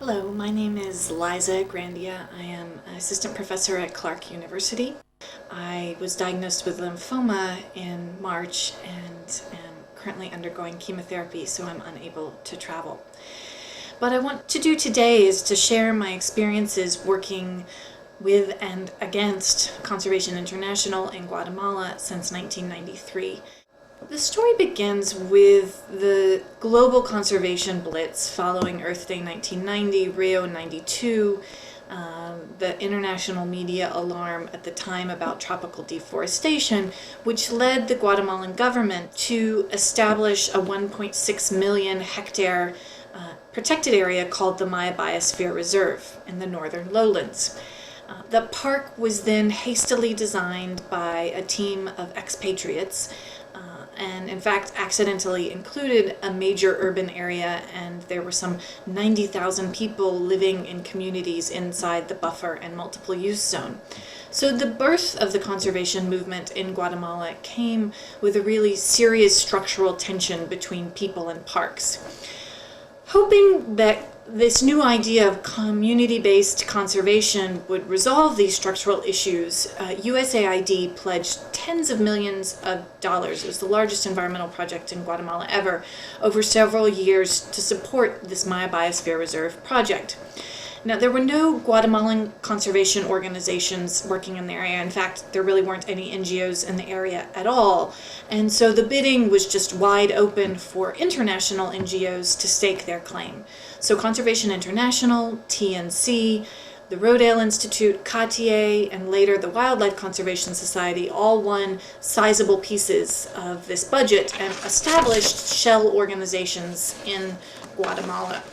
Hello, my name is Liza Grandia. I am an assistant professor at Clark University. I was diagnosed with lymphoma in March and am currently undergoing chemotherapy, so I'm unable to travel. What I want to do today is to share my experiences working with and against Conservation International in Guatemala since 1993. The story begins with the global conservation blitz following Earth Day 1990, Rio 92, the international media alarm at the time about tropical deforestation, which led the Guatemalan government to establish a 1.6 million hectare protected area called the Biosphere Reserve in the northern lowlands. The park was then hastily designed by a team of expatriates and in fact accidentally included a major urban area, and there were some 90,000 people living in communities inside the buffer and multiple use zone. So the birth of the conservation movement in Guatemala came with a really serious structural tension between people and parks. Hoping that this new idea of community-based conservation would resolve these structural issues, USAID pledged tens of millions of dollars. It was the largest environmental project in Guatemala ever, over several years to support this Biosphere Reserve project. Now, there were no Guatemalan conservation organizations working in the area. In fact, there really weren't any NGOs in the area at all. And so the bidding was just wide open for international NGOs to stake their claim. So Conservation International, TNC, the Rodale Institute, Cartier, and later the Wildlife Conservation Society all won sizable pieces of this budget and established shell organizations in Guatemala.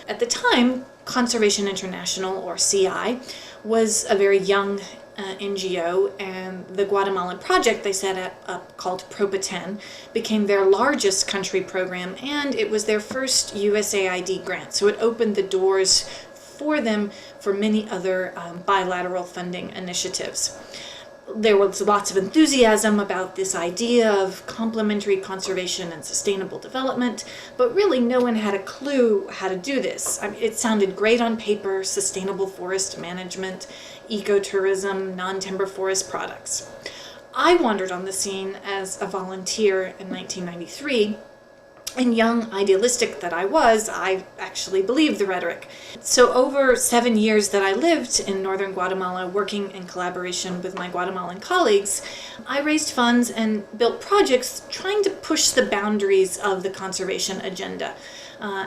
At the time, Conservation International, or CI, was a very young NGO, and the Guatemalan project they set up called Problematizing became their largest country program, and it was their first USAID grant, so it opened the doors for them for many other bilateral funding initiatives. There was lots of enthusiasm about this idea of complementary conservation and sustainable development, but really no one had a clue how to do this. I mean, it sounded great on paper: sustainable forest management, ecotourism, non-timber forest products. I wandered on the scene as a volunteer in 1993, and young idealistic that I actually believed the rhetoric. So over 7 years that I lived in northern Guatemala, working in collaboration with my Guatemalan colleagues, I raised funds and built projects trying to push the boundaries of the conservation agenda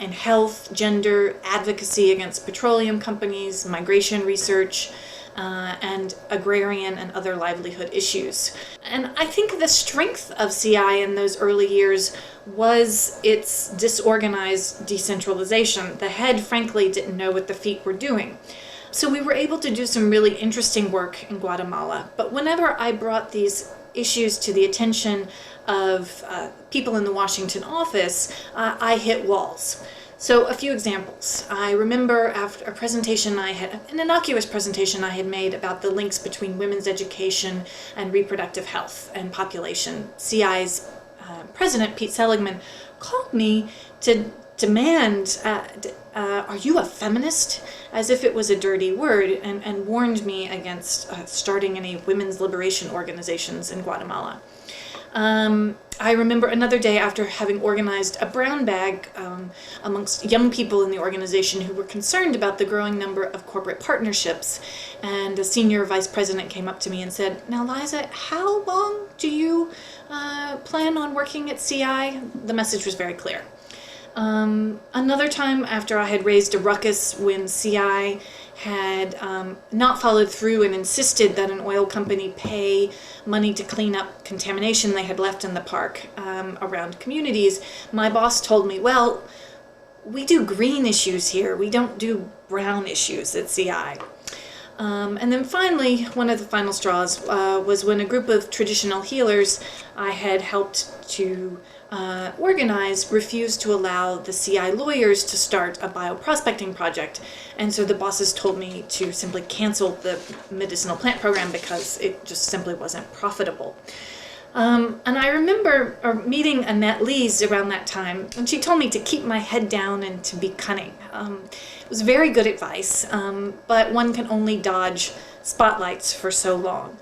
in health, gender, advocacy against petroleum companies, migration research, and agrarian and other livelihood issues. And I think the strength of CI in those early years was its disorganized decentralization. The head, frankly, didn't know what the feet were doing. So we were able to do some really interesting work in Guatemala. But whenever I brought these issues to the attention of people in the Washington office, I hit walls. So a few examples. I remember after a presentation an innocuous presentation I had made about the links between women's education and reproductive health and population. CI's president, Pete Seligman, called me to demand, are you a feminist? As if it was a dirty word, and warned me against starting any women's liberation organizations in Guatemala. I remember another day after having organized a brown bag amongst young people in the organization who were concerned about the growing number of corporate partnerships, and a senior vice president came up to me and said, "Now, Liza, how long do you plan on working at CI?" The message was very clear. Another time after I had raised a ruckus when CI had not followed through and insisted that an oil company pay money to clean up contamination they had left in the park around communities, my boss told me, "Well, we do green issues here. We don't do brown issues at CI." And then finally, one of the final straws was when a group of traditional healers I had helped to organize refused to allow the CI lawyers to start a bioprospecting project. And so the bosses told me to simply cancel the medicinal plant program because it just simply wasn't profitable. And I remember meeting Annette Lees around that time, and she told me to keep my head down and to be cunning. It was very good advice, but one can only dodge spotlights for so long.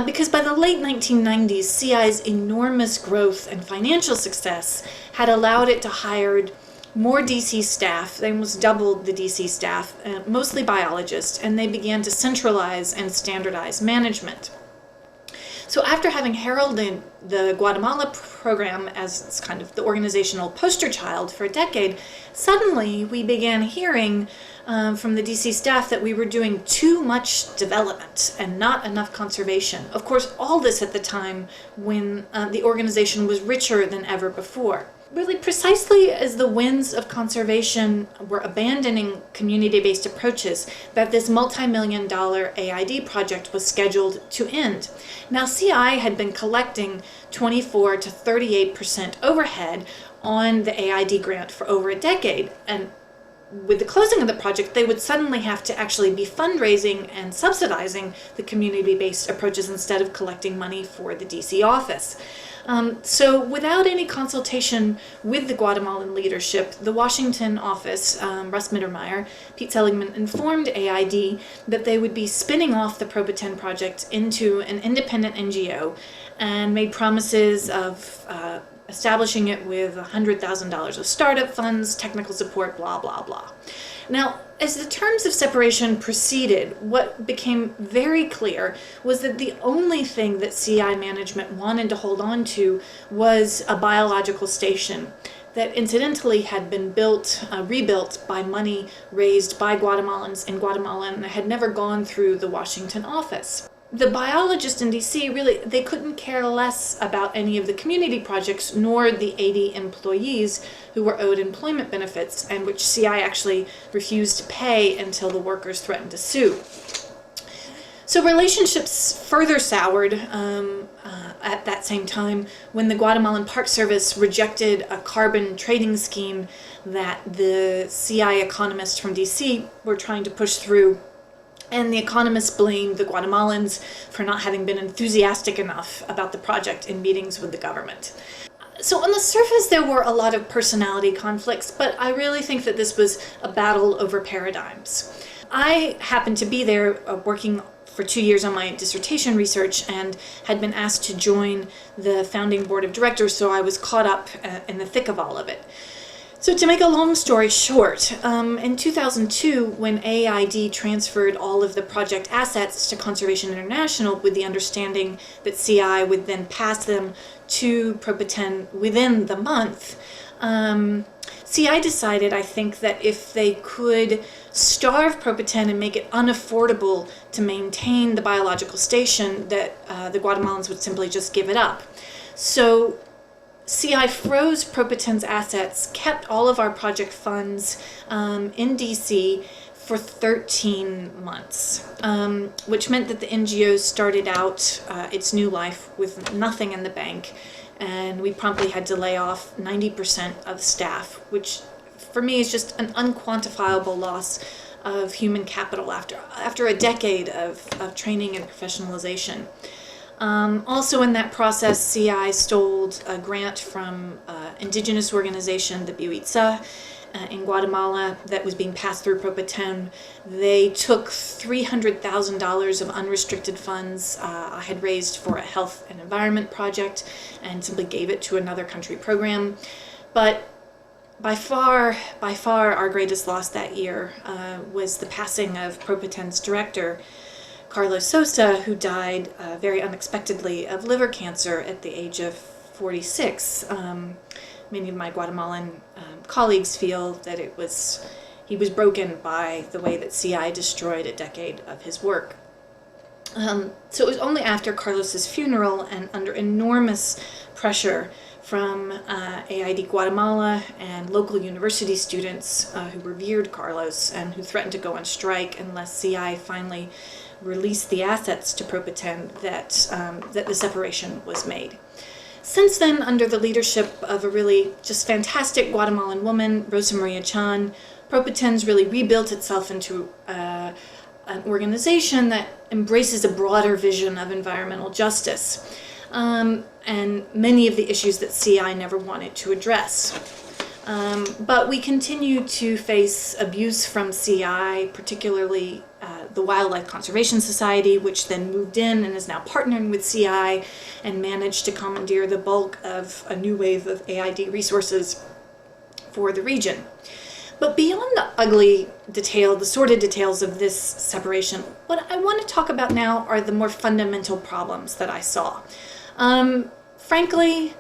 Because by the late 1990s, CI's enormous growth and financial success had allowed it to hire more DC staff. They almost doubled the DC staff, mostly biologists, and they began to centralize and standardize management. So after having heralded the Guatemala program as kind of the organizational poster child for a decade, suddenly we began hearing from the DC staff that we were doing too much development and not enough conservation. Of course, all this at the time when the organization was richer than ever before. Really, precisely as the winds of conservation were abandoning community-based approaches, that this multi-million-dollar AID project was scheduled to end. Now, CI had been collecting 24 to 38% overhead on the AID grant for over a decade, and with the closing of the project, they would suddenly have to actually be fundraising and subsidizing the community-based approaches instead of collecting money for the DC office. So without any consultation with the Guatemalan leadership, the Washington office, Russ Mittermeier, Pete Seligman, informed AID that they would be spinning off the Proba-10 project into an independent NGO and made promises of establishing it with $100,000 of startup funds, technical support, blah, blah, blah. Now, as the terms of separation proceeded, what became very clear was that the only thing that CI management wanted to hold on to was a biological station that incidentally had been rebuilt by money raised by Guatemalans in Guatemala and had never gone through the Washington office. The biologists in DC really, they couldn't care less about any of the community projects nor the 80 employees who were owed employment benefits and which CI actually refused to pay until the workers threatened to sue. So relationships further soured at that same time when the Guatemalan Park Service rejected a carbon trading scheme that the CI economists from DC were trying to push through. And the economists blamed the Guatemalans for not having been enthusiastic enough about the project in meetings with the government. So on the surface, there were a lot of personality conflicts, but I really think that this was a battle over paradigms. I happened to be there working for 2 years on my dissertation research and had been asked to join the founding board of directors, so I was caught up in the thick of all of it. So to make a long story short, in 2002, when AID transferred all of the project assets to Conservation International with the understanding that CI would then pass them to Proba-10 within the month, CI decided, I think, that if they could starve Proba-10 and make it unaffordable to maintain the biological station, that the Guatemalans would simply just give it up. So CI froze Proba-10's assets, kept all of our project funds in DC for 13 months, which meant that the NGO started out its new life with nothing in the bank, and we promptly had to lay off 90% of staff, which for me is just an unquantifiable loss of human capital after a decade of training and professionalization. Also in that process, CI stole a grant from indigenous organization, the Bioshere, in Guatemala that was being passed through Proba-10. They took $300,000 of unrestricted funds I had raised for a health and environment project and simply gave it to another country program. But by far our greatest loss that year was the passing of Proba-10's director, Carlos Sosa, who died very unexpectedly of liver cancer at the age of 46. Many of my Guatemalan colleagues feel that he was broken by the way that CI destroyed a decade of his work. So it was only after Carlos's funeral and under enormous pressure from AID Guatemala and local university students who revered Carlos and who threatened to go on strike unless CI finally released the assets to Proba-10 that the separation was made. Since then, under the leadership of a really just fantastic Guatemalan woman, Rosa Maria Chan, Proba-10's really rebuilt itself into an organization that embraces a broader vision of environmental justice and many of the issues that CI never wanted to address. But we continue to face abuse from CI, particularly the Wildlife Conservation Society, which then moved in and is now partnering with CI and managed to commandeer the bulk of a new wave of AID resources for the region. But beyond the ugly detail, the sordid details of this separation, what I want to talk about now are the more fundamental problems that I saw. Frankly,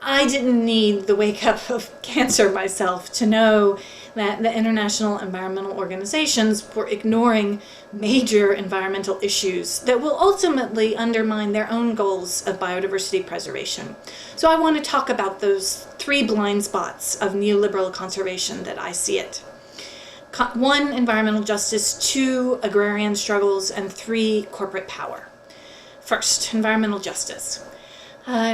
I didn't need the wake-up of cancer myself to know that the international environmental organizations were ignoring major environmental issues that will ultimately undermine their own goals of biodiversity preservation. So I want to talk about those 3 blind spots of neoliberal conservation that I see it. 1, environmental justice, 2, agrarian struggles, and 3, corporate power. First, environmental justice.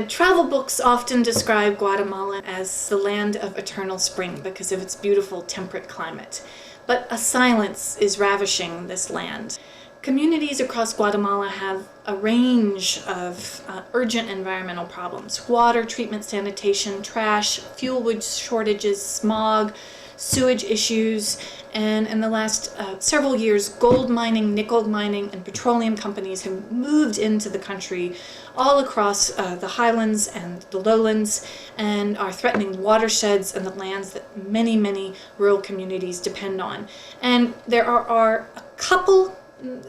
Travel books often describe Guatemala as the land of eternal spring because of its beautiful temperate climate. But a silence is ravishing this land. Communities across Guatemala have a range of urgent environmental problems: water, treatment, sanitation, trash, fuel wood shortages, smog, sewage issues, and in the last several years, gold mining, nickel mining, and petroleum companies have moved into the country all across the highlands and the lowlands and are threatening watersheds and the lands that many, many rural communities depend on. And there are a couple,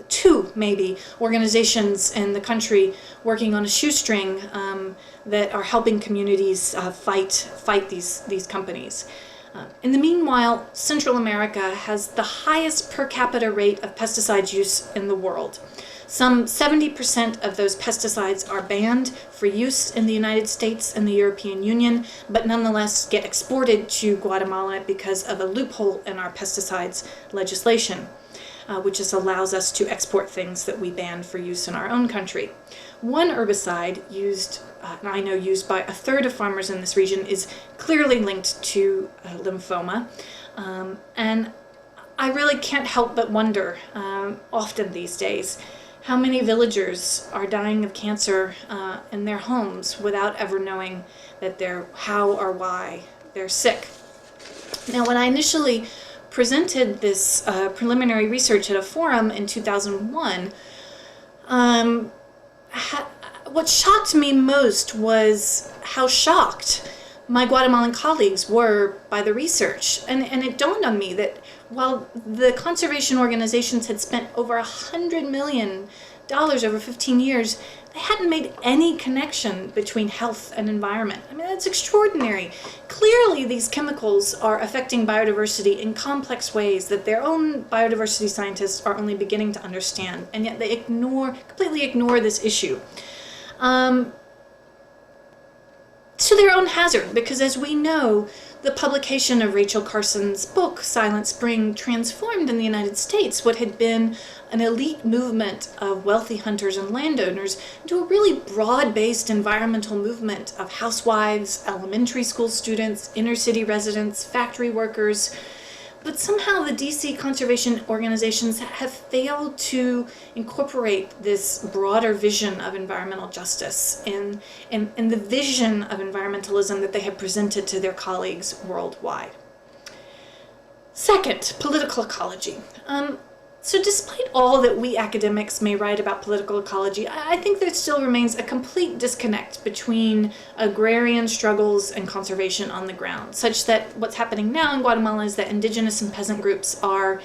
2 maybe, organizations in the country working on a shoestring that are helping communities fight these companies. In the meanwhile, Central America has the highest per capita rate of pesticide use in the world. Some 70% of those pesticides are banned for use in the United States and the European Union, but nonetheless get exported to Guatemala because of a loophole in our pesticides legislation, which just allows us to export things that we ban for use in our own country. One herbicide used, and I know used by 1/3 of farmers in this region, is clearly linked to lymphoma. And I really can't help but wonder, often these days, how many villagers are dying of cancer in their homes without ever knowing that how or why they're sick. Now, when I initially presented this preliminary research at a forum in 2001, what shocked me most was how shocked my Guatemalan colleagues were by the research. And it dawned on me that while the conservation organizations had spent over $100 million over 15 years, they hadn't made any connection between health and environment. I mean, that's extraordinary. Clearly, these chemicals are affecting biodiversity in complex ways that their own biodiversity scientists are only beginning to understand, and yet they completely ignore this issue. To their own hazard, because as we know, the publication of Rachel Carson's book, Silent Spring, transformed in the United States what had been an elite movement of wealthy hunters and landowners into a really broad-based environmental movement of housewives, elementary school students, inner-city residents, factory workers. But somehow the DC conservation organizations have failed to incorporate this broader vision of environmental justice in the vision of environmentalism that they have presented to their colleagues worldwide. Second, political ecology. So despite all that we academics may write about political ecology, I think there still remains a complete disconnect between agrarian struggles and conservation on the ground, such that what's happening now in Guatemala is that indigenous and peasant groups are,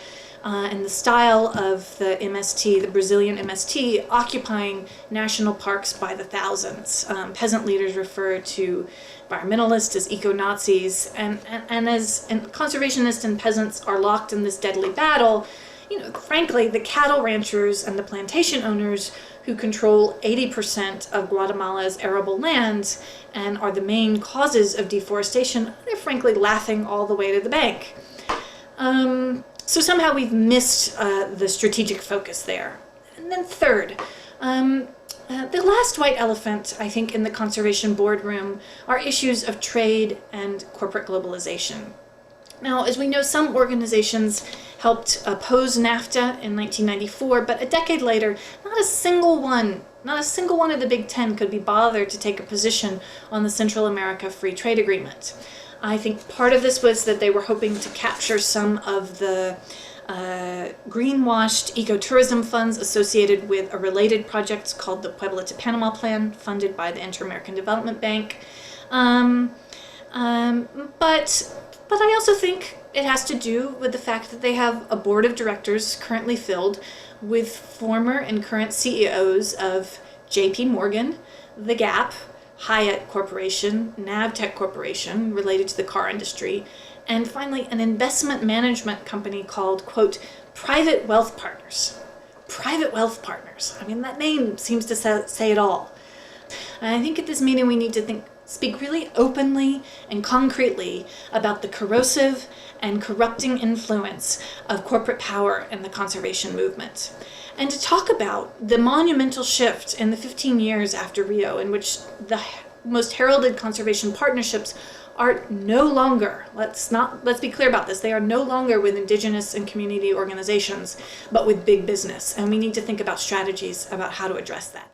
in the style of the MST, the Brazilian MST, occupying national parks by the thousands. Peasant leaders refer to environmentalists as eco-Nazis, and conservationists and peasants are locked in this deadly battle. Frankly, the cattle ranchers and the plantation owners who control 80% of Guatemala's arable lands and are the main causes of deforestation, they're frankly laughing all the way to the bank. So somehow we've missed the strategic focus there. And then third, the last white elephant, I think, in the conservation boardroom are issues of trade and corporate globalization. Now, as we know, some organizations helped oppose NAFTA in 1994, but a decade later, not a single one of the Big Ten could be bothered to take a position on the Central America Free Trade Agreement. I think part of this was that they were hoping to capture some of the greenwashed ecotourism funds associated with a related project called the Puebla to Panama Plan, funded by the Inter-American Development Bank. But I also think it has to do with the fact that they have a board of directors currently filled with former and current CEOs of J.P. Morgan, The Gap, Hyatt Corporation, Navtech Corporation, related to the car industry, and finally an investment management company called, quote, Private Wealth Partners. Private Wealth Partners. I mean, that name seems to say it all. And I think at this meeting we need to speak really openly and concretely about the corrosive and corrupting influence of corporate power in the conservation movement. And to talk about the monumental shift in the 15 years after Rio, in which the most heralded conservation partnerships are no longer, let's be clear about this, they are no longer with indigenous and community organizations, but with big business. And we need to think about strategies about how to address that.